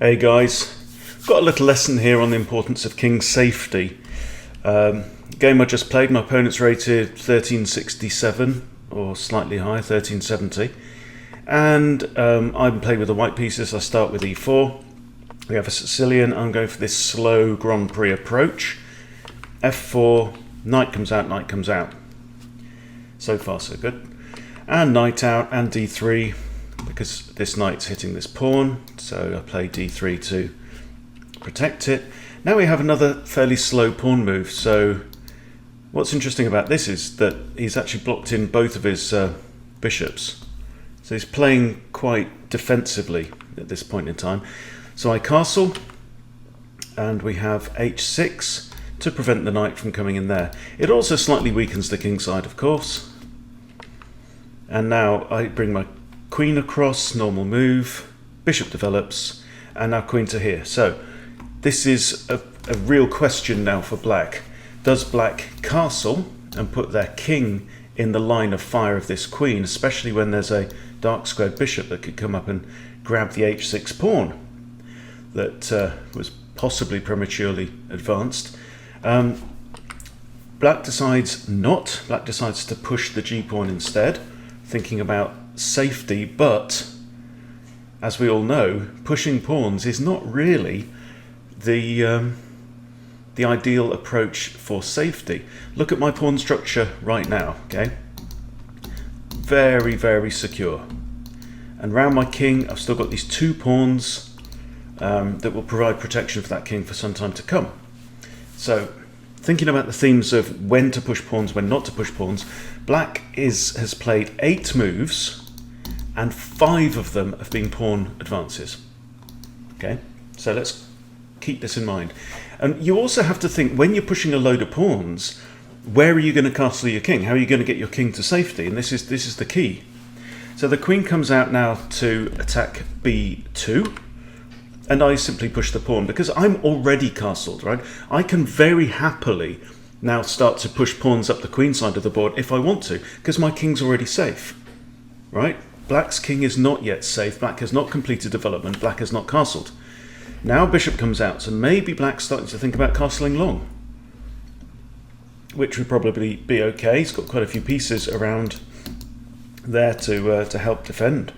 Hey guys, got a little lesson here on the importance of king safety. Game I just played, my opponent's rated 1367 or slightly higher, 1370. And I'm playing with the white pieces. I start with e4. We have a Sicilian. I'm going for this slow Grand Prix approach. f4, knight comes out, knight comes out. So far so good. And knight out and d3, because this knight's hitting this pawn, so I play d3 to protect it. Now we have another fairly slow pawn move, so what's interesting about this is that he's actually blocked in both of his bishops. So he's playing quite defensively at this point in time. So I castle, and we have h6 to prevent the knight from coming in there. It also slightly weakens the king side, of course. And now I bring my queen across, normal move, bishop develops, and now queen to here. So this is a real question now for black. Does black castle and put their king in the line of fire of this queen, especially when there's a dark squared bishop that could come up and grab the h6 pawn that was possibly prematurely advanced? Black decides not. Black decides to push the g pawn instead, thinking about safety, but as we all know, pushing pawns is not really the ideal approach for safety. Look at my pawn structure right now, okay? Very, very secure. And round my king, I've still got these two pawns that will provide protection for that king for some time to come. So, thinking about the themes of when to push pawns, when not to push pawns, black has played 8 moves, and 5 of them have been pawn advances. Okay, so let's keep this in mind. And you also have to think, when you're pushing a load of pawns, where are you going to castle your king? How are you going to get your king to safety? And this is the key. So the queen comes out now to attack b2, and I simply push the pawn because I'm already castled, right? I can very happily now start to push pawns up the queen side of the board if I want to, because my king's already safe, right? Black's king is not yet safe. Black has not completed development. Black has not castled. Now bishop comes out, so maybe black's starting to think about castling long, which would probably be okay. He's got quite a few pieces around there to help defend.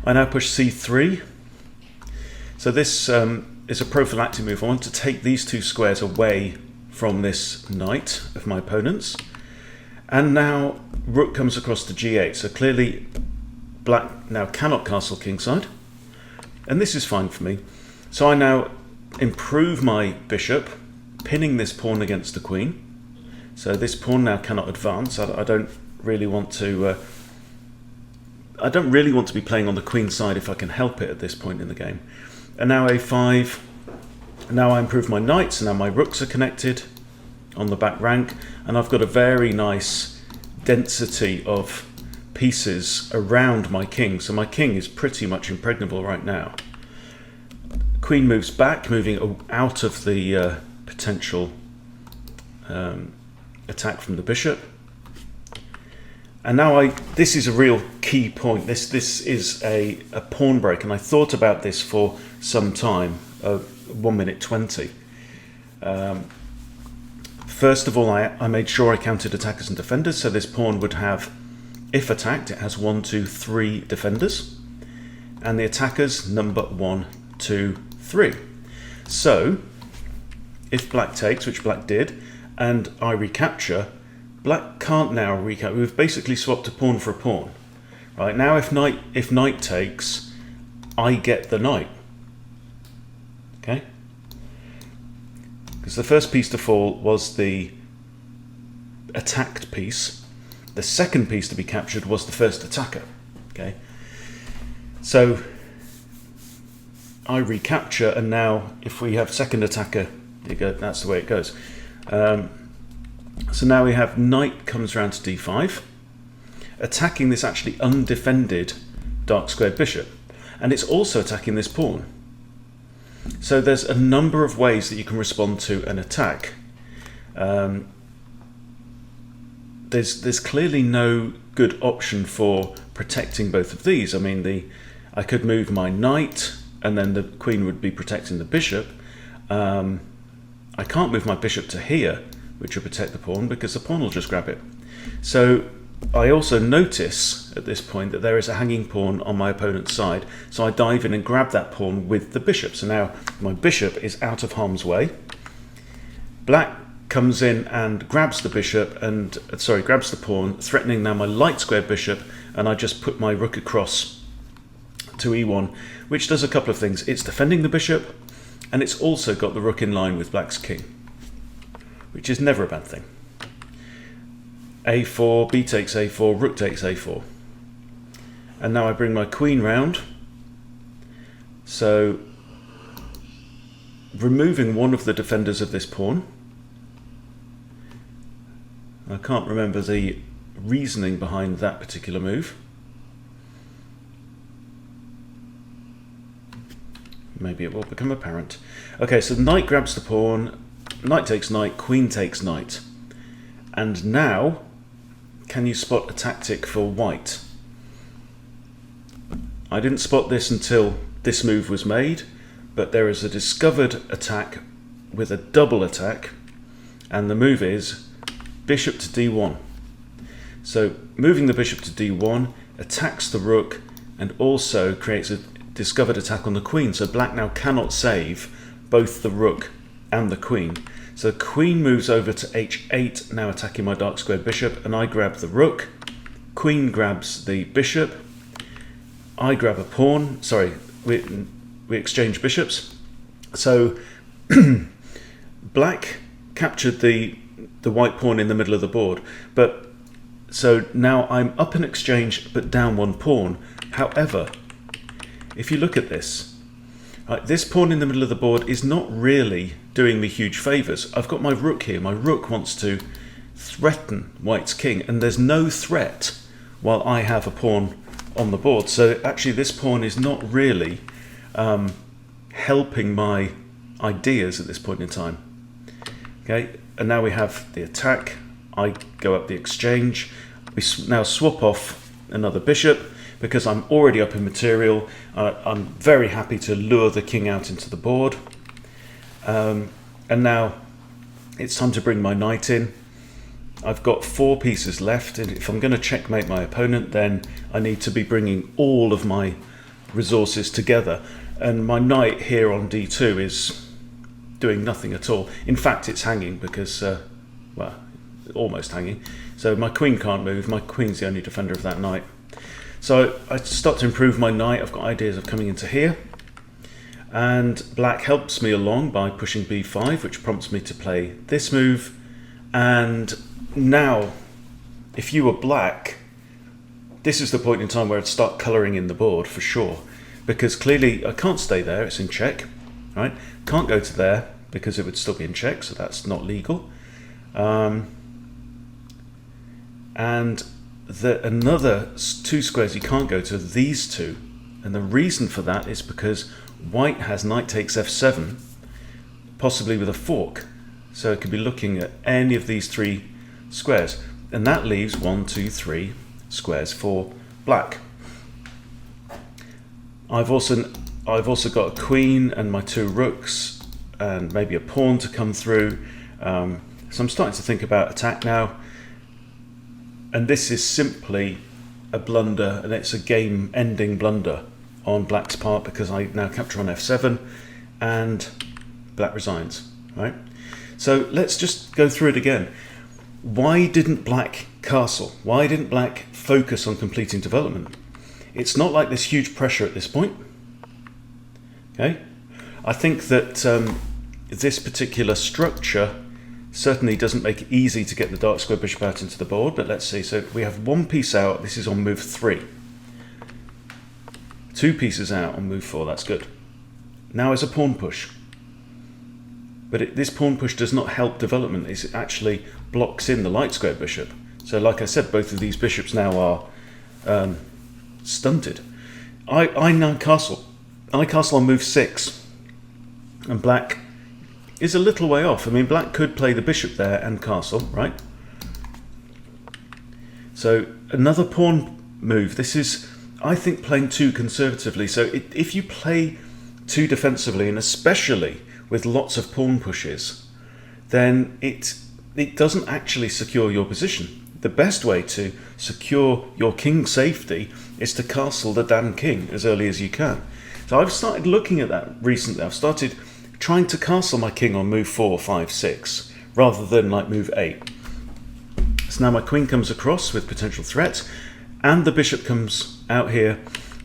I now push c3. So this is a prophylactic move. I want to take these two squares away from this knight of my opponent's. And now rook comes across to g8. So clearly black now cannot castle kingside. And this is fine for me. So I now improve my bishop, pinning this pawn against the queen. So this pawn now cannot advance. I don't really want to be playing on the queen side if I can help it at this point in the game. And now a5. Now I improve my knights, and now my rooks are connected on the back rank, and I've got a very nice density of pieces around my king. So my king is pretty much impregnable right now. Queen moves back, moving out of the potential attack from the bishop. And now this is a real key point. This is a pawn break, and I thought about this for some time, 1 minute 20. First of all, I made sure I counted attackers and defenders, so this pawn would have, if attacked, it has 1, 2, 3 defenders, and the attackers number 1, 2, 3. So, if black takes, which black did, and I recapture, black can't now recapture. We've basically swapped a pawn for a pawn. Right now, if knight takes, I get the knight. Okay. Because the first piece to fall was the attacked piece. The second piece to be captured was the first attacker. Okay. So I recapture, and now if we have second attacker, that's the way it goes. So now we have knight comes around to d5, attacking this actually undefended dark squared bishop, and it's also attacking this pawn. So there's a number of ways that you can respond to an attack. There's clearly no good option for protecting both of these. I mean, I could move my knight and then the queen would be protecting the bishop. I can't move my bishop to here, which will protect the pawn, because the pawn will just grab it. So I also notice at this point that there is a hanging pawn on my opponent's side, so I dive in and grab that pawn with the bishop. So now my bishop is out of harm's way. Black comes in and grabs the bishop, and grabs the pawn, threatening now my light square bishop, and I just put my rook across to e1, which does a couple of things. It's defending the bishop, and it's also got the rook in line with black's king, which is never a bad thing. a4, b takes a4, rook takes a4. And now I bring my queen round. So removing one of the defenders of this pawn. I can't remember the reasoning behind that particular move. Maybe it will become apparent. Okay, so knight grabs the pawn, knight takes knight, queen takes knight. And now, can you spot a tactic for white? I didn't spot this until this move was made, but there is a discovered attack with a double attack, and the move is bishop to d1. So moving the bishop to d1 attacks the rook and also creates a discovered attack on the queen. So black now cannot save both the rook and the queen. So queen moves over to h8, now attacking my dark squared bishop, and I grab the rook. Queen grabs the bishop. I grab a pawn. Sorry, we exchange bishops. So black captured the white pawn in the middle of the board, but so now I'm up in exchange but down one pawn. However, if you look at this, this pawn in the middle of the board is not really doing me huge favours. I've got my rook here. My rook wants to threaten white's king, and there's no threat while I have a pawn on the board. So actually this pawn is not really helping my ideas at this point in time. Okay, and now we have the attack. I go up the exchange. We now swap off another bishop because I'm already up in material. I'm very happy to lure the king out into the board. And now it's time to bring my knight in. I've got 4 pieces left, and if I'm going to checkmate my opponent, then I need to be bringing all of my resources together. And my knight here on d2 is doing nothing at all. In fact, it's hanging because, well, almost hanging. So my queen can't move. My queen's the only defender of that knight. So I start to improve my knight. I've got ideas of coming into here. And black helps me along by pushing b5, which prompts me to play this move. And now, if you were black, this is the point in time where I'd start colouring in the board for sure. Because clearly I can't stay there, it's in check. Right? Can't go to there because it would still be in check, so that's not legal. And another 2 squares you can't go to, these two. And the reason for that is because white has knight takes f7, possibly with a fork. So it could be looking at any of these 3 squares. And that leaves 1, 2, 3 squares for black. I've also got a queen and my 2 rooks and maybe a pawn to come through. So I'm starting to think about attack now. And this is simply a blunder, and it's a game-ending blunder on black's part because I now capture on f7 and black resigns. Right? So let's just go through it again. Why didn't black castle? Why didn't black focus on completing development? It's not like there's huge pressure at this point. Okay, I think that this particular structure certainly doesn't make it easy to get the dark square bishop out into the board, but let's see. So we have 1 piece out. This is on move 3. 2 pieces out on move 4. That's good. Now is a pawn push. But this pawn push does not help development. It actually blocks in the light square bishop. So like I said, both of these bishops now are stunted. I now castle. I castle on move 6. And black is a little way off. I mean, black could play the bishop there and castle, right? So another pawn move. This is, I think, playing too conservatively. So if you play too defensively, and especially with lots of pawn pushes, then it doesn't actually secure your position. The best way to secure your king's safety is to castle the damn king as early as you can. So I've started looking at that recently. I've started trying to castle my king on move 4, 5, 6, rather than like move 8. So now my queen comes across with potential threats, and the bishop comes out here,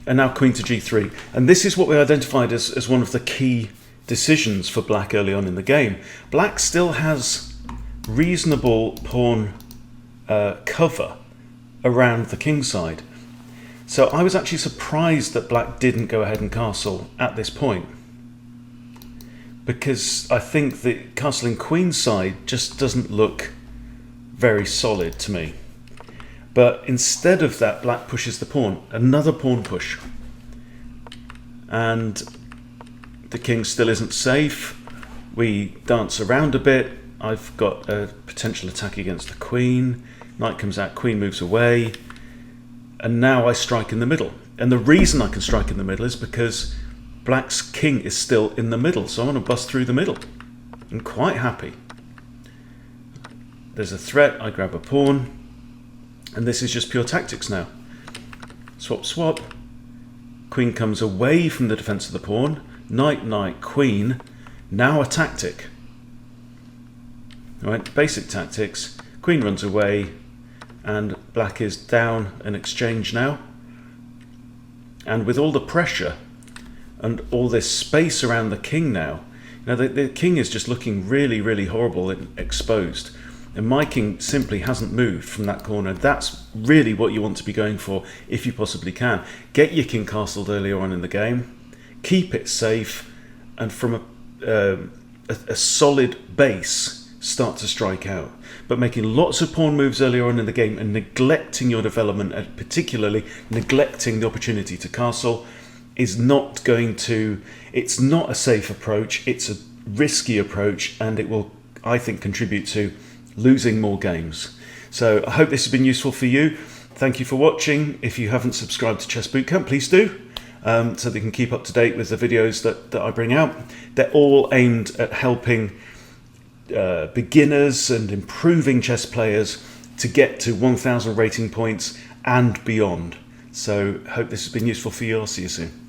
and now queen to g3. And this is what we identified as one of the key decisions for black early on in the game. Black still has reasonable pawn cover around the king side. So I was actually surprised that black didn't go ahead and castle at this point, because I think the castling queen side just doesn't look very solid to me. But instead of that, black pushes the pawn, another pawn push, and the king still isn't safe. We dance around a bit. I've got a potential attack against the queen. Knight comes out, queen moves away, and now I strike in the middle. And the reason I can strike in the middle is because black's king is still in the middle, so I want to bust through the middle. I'm quite happy. There's a threat, I grab a pawn, and this is just pure tactics now. Swap, swap. Queen comes away from the defense of the pawn. Knight, knight, queen. Now a tactic. All right, basic tactics. Queen runs away, and black is down an exchange now. And with all the pressure and all this space around the king now, the king is just looking really, really horrible and exposed. And my king simply hasn't moved from that corner. That's really what you want to be going for if you possibly can. Get your king castled earlier on in the game, keep it safe, and from a solid base, start to strike out. But making lots of pawn moves earlier on in the game and neglecting your development, and particularly neglecting the opportunity to castle, is not going to, it's not a safe approach, it's a risky approach, and it will, I think, contribute to losing more games. So I hope this has been useful for you. Thank you for watching. If you haven't subscribed to Chess Bootcamp, please do, so that you can keep up to date with the videos that I bring out. They're all aimed at helping beginners and improving chess players to get to 1000 rating points and beyond. So hope this has been useful for you. I'll see you soon.